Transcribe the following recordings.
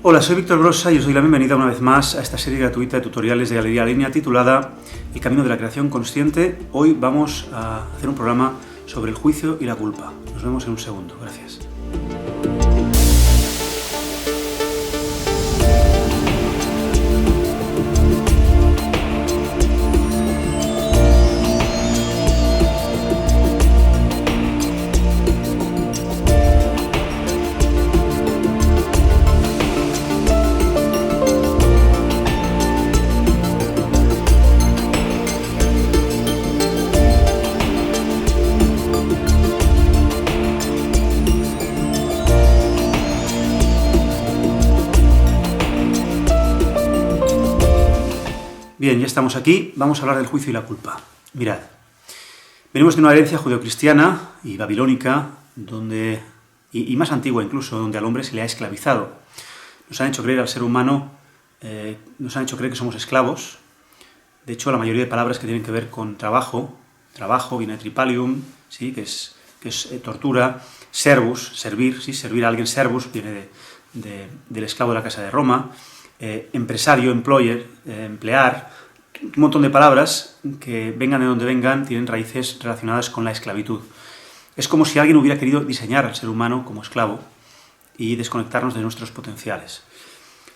Hola, soy Víctor Brossa y os doy la bienvenida una vez más a esta serie gratuita de tutoriales de Galería Línea titulada El camino de la creación consciente. Hoy vamos a hacer un programa sobre el juicio y la culpa. Nos vemos en un segundo. Gracias. Bien, ya estamos aquí, vamos a hablar del juicio y la culpa. Mirad, venimos de una herencia judeocristiana y babilónica, y más antigua incluso, donde al hombre se le ha esclavizado. Nos han hecho creer al ser humano, nos han hecho creer que somos esclavos. De hecho, la mayoría de palabras que tienen que ver con trabajo viene de tripalium, ¿sí? que es tortura, servus, servir, ¿sí? Servir a alguien, servus, viene del esclavo de la casa de Roma. Empresario, employer, emplear, un montón de palabras que vengan de donde vengan tienen raíces relacionadas con la esclavitud. Es como si alguien hubiera querido diseñar al ser humano como esclavo y desconectarnos de nuestros potenciales.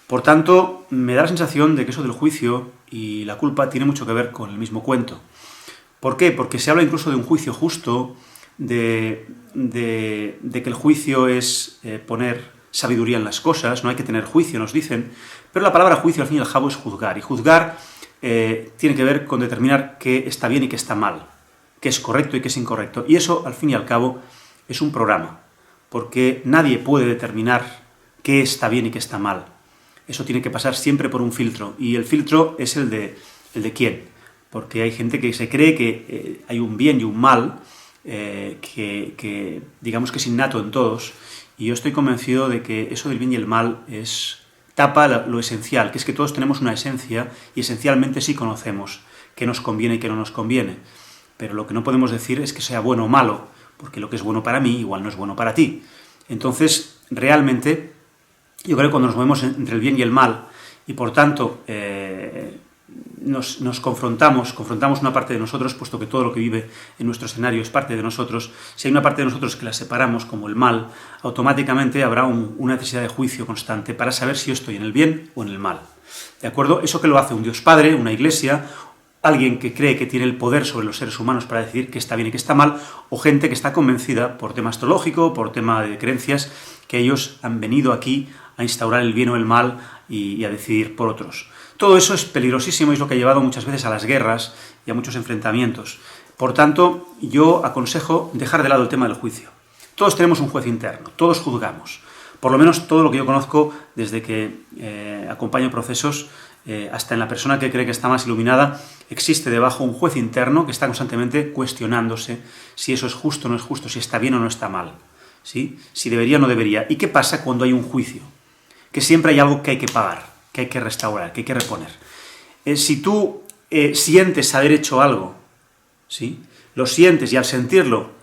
Por tanto, me da la sensación de que eso del juicio y la culpa tiene mucho que ver con el mismo cuento. ¿Por qué? Porque se habla incluso de un juicio justo, de que el juicio es poner sabiduría en las cosas, no hay que tener juicio, nos dicen, pero la palabra juicio al fin y al cabo es juzgar, y juzgar tiene que ver con determinar qué está bien y qué está mal, qué es correcto y qué es incorrecto, y eso al fin y al cabo es un programa, porque nadie puede determinar qué está bien y qué está mal. Eso tiene que pasar siempre por un filtro, y el filtro es el de quién, porque hay gente que se cree que hay un bien y un mal, que digamos que es innato en todos, y yo estoy convencido de que eso del bien y el mal tapa lo esencial, que es que todos tenemos una esencia y esencialmente sí conocemos qué nos conviene y qué no nos conviene. Pero lo que no podemos decir es que sea bueno o malo, porque lo que es bueno para mí igual no es bueno para ti. Entonces, realmente, yo creo que cuando nos movemos entre el bien y el mal, y por tanto nos confrontamos una parte de nosotros, puesto que todo lo que vive en nuestro escenario es parte de nosotros, si hay una parte de nosotros que la separamos como el mal, automáticamente habrá una necesidad de juicio constante para saber si yo estoy en el bien o en el mal. ¿De acuerdo? Eso que lo hace un Dios Padre, una iglesia, alguien que cree que tiene el poder sobre los seres humanos para decidir qué está bien y qué está mal, o gente que está convencida por tema astrológico, por tema de creencias, que ellos han venido aquí a instaurar el bien o el mal y a decidir por otros. Todo eso es peligrosísimo y es lo que ha llevado muchas veces a las guerras y a muchos enfrentamientos. Por tanto, yo aconsejo dejar de lado el tema del juicio. Todos tenemos un juez interno, todos juzgamos. Por lo menos todo lo que yo conozco desde que acompaño procesos, hasta en la persona que cree que está más iluminada, existe debajo un juez interno que está constantemente cuestionándose si eso es justo o no es justo, si está bien o no está mal, ¿sí? Si debería o no debería. ¿Y qué pasa cuando hay un juicio? Que siempre hay algo que hay que pagar, que hay que restaurar, que hay que reponer. Si tú sientes haber hecho algo, ¿sí? Lo sientes y al sentirlo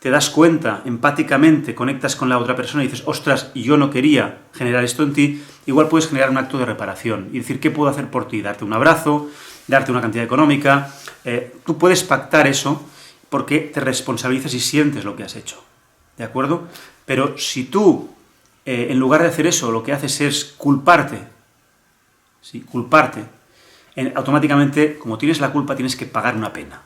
te das cuenta, empáticamente conectas con la otra persona y dices, ostras, yo no quería generar esto en ti, igual puedes generar un acto de reparación y decir, ¿qué puedo hacer por ti? Darte un abrazo, darte una cantidad económica, tú puedes pactar eso porque te responsabilizas y sientes lo que has hecho, ¿de acuerdo? Pero si tú, en lugar de hacer eso, lo que haces es culparte, ¿sí? Culparte, automáticamente, como tienes la culpa, tienes que pagar una pena.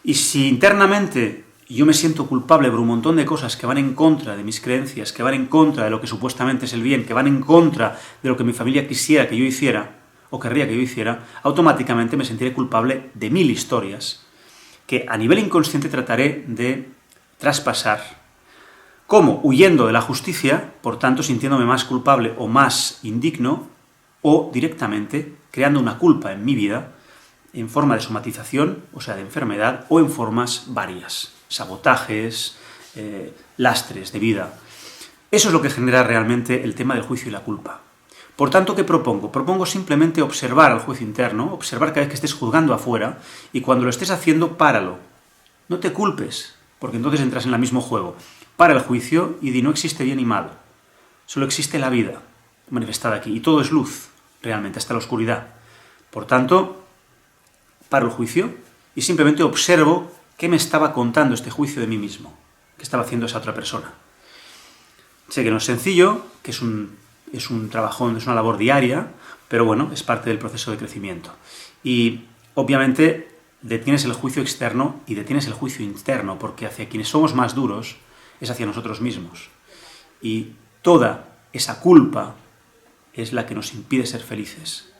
Y si internamente yo me siento culpable por un montón de cosas que van en contra de mis creencias, que van en contra de lo que supuestamente es el bien, que van en contra de lo que mi familia quisiera que yo hiciera, o querría que yo hiciera, automáticamente me sentiré culpable de 1000 historias que a nivel inconsciente trataré de traspasar. ¿Cómo? Huyendo de la justicia, por tanto sintiéndome más culpable o más indigno, o directamente creando una culpa en mi vida en forma de somatización, o sea, de enfermedad, o en formas varias, sabotajes, lastres de vida. Eso es lo que genera realmente el tema del juicio y la culpa. Por tanto, ¿qué propongo? Propongo simplemente observar al juez interno, observar cada vez que estés juzgando afuera, y cuando lo estés haciendo, páralo. No te culpes, porque entonces entras en el mismo juego. Para el juicio y di, no existe bien y mal. Solo existe la vida manifestada aquí, y todo es luz, realmente, hasta la oscuridad. Por tanto, paro el juicio y simplemente observo qué me estaba contando este juicio de mí mismo, qué estaba haciendo esa otra persona. Sé que no es sencillo, que es un trabajón, es una labor diaria, pero bueno, es parte del proceso de crecimiento. Y obviamente detienes el juicio externo y detienes el juicio interno, porque hacia quienes somos más duros es hacia nosotros mismos. Y toda esa culpa es la que nos impide ser felices.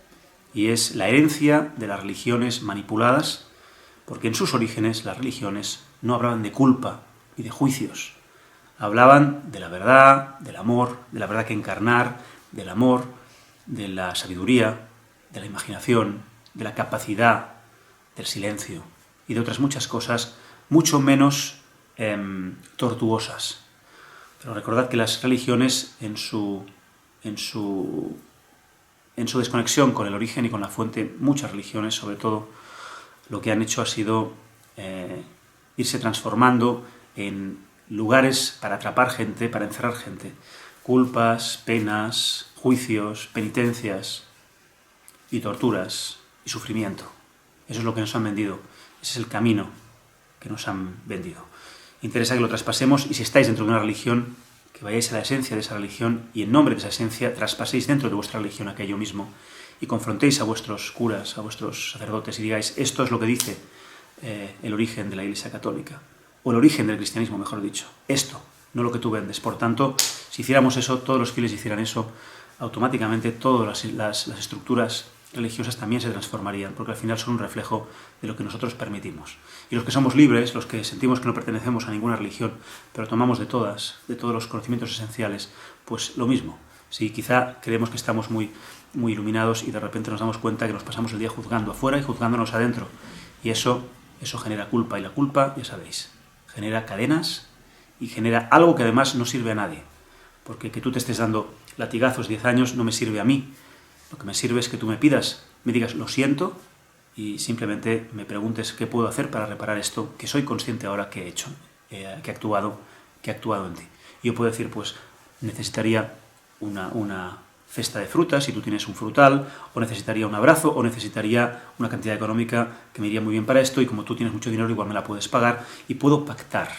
Y es la herencia de las religiones manipuladas, porque en sus orígenes las religiones no hablaban de culpa y de juicios. Hablaban de la verdad, del amor, de la verdad que encarnar, del amor, de la sabiduría, de la imaginación, de la capacidad, del silencio y de otras muchas cosas mucho menos tortuosas. Pero recordad que las religiones en su desconexión con el origen y con la fuente, muchas religiones sobre todo, lo que han hecho ha sido irse transformando en lugares para atrapar gente, para encerrar gente. Culpas, penas, juicios, penitencias y torturas y sufrimiento. Eso es lo que nos han vendido. Ese es el camino que nos han vendido. Interesa que lo traspasemos y si estáis dentro de una religión, que vayáis a la esencia de esa religión y en nombre de esa esencia traspaséis dentro de vuestra religión aquello mismo y confrontéis a vuestros curas, a vuestros sacerdotes y digáis, esto es lo que dice el origen de la Iglesia Católica, o el origen del cristianismo, mejor dicho. Esto, no lo que tú vendes. Por tanto, si hiciéramos eso, todos los fieles hicieran eso, automáticamente todas las estructuras religiosas también se transformarían, porque al final son un reflejo de lo que nosotros permitimos. Y los que somos libres, los que sentimos que no pertenecemos a ninguna religión, pero tomamos de todos los conocimientos esenciales, pues lo mismo. Si quizá creemos que estamos muy iluminados y de repente nos damos cuenta que nos pasamos el día juzgando afuera y juzgándonos adentro. Y eso genera culpa, y la culpa, ya sabéis, genera cadenas y genera algo que además no sirve a nadie. Porque que tú te estés dando latigazos 10 años no me sirve a mí. Lo que me sirve es que tú me digas lo siento y simplemente me preguntes qué puedo hacer para reparar esto que soy consciente ahora que he hecho, que he actuado en ti. Y yo puedo decir, pues necesitaría una cesta de frutas si tú tienes un frutal, o necesitaría un abrazo, o necesitaría una cantidad económica que me iría muy bien para esto, y como tú tienes mucho dinero igual me la puedes pagar, y puedo pactar.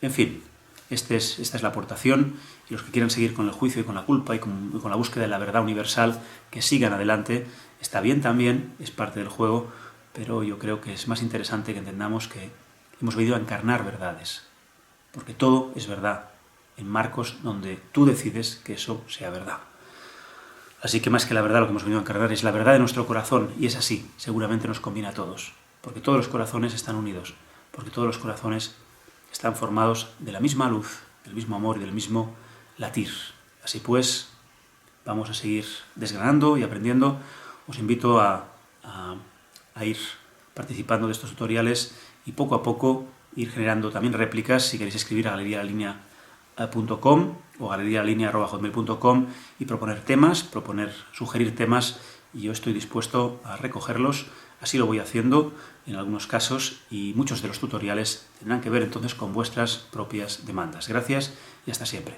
En fin. Esta es la aportación, y los que quieran seguir con el juicio y con la culpa y con la búsqueda de la verdad universal, que sigan adelante. Está bien también, es parte del juego, pero yo creo que es más interesante que entendamos que hemos venido a encarnar verdades, porque todo es verdad en marcos donde tú decides que eso sea verdad. Así que más que la verdad, lo que hemos venido a encarnar es la verdad de nuestro corazón, y es así, seguramente nos conviene a todos, porque todos los corazones están unidos, porque todos los corazones están formados de la misma luz, del mismo amor y del mismo latir. Así pues, vamos a seguir desgranando y aprendiendo. Os invito a ir participando de estos tutoriales y poco a poco ir generando también réplicas. Si queréis escribir a galerialalinea.com o galerialalinea@hotmail.com y sugerir temas, y yo estoy dispuesto a recogerlos. Así lo voy haciendo en algunos casos, y muchos de los tutoriales tendrán que ver entonces con vuestras propias demandas. Gracias y hasta siempre.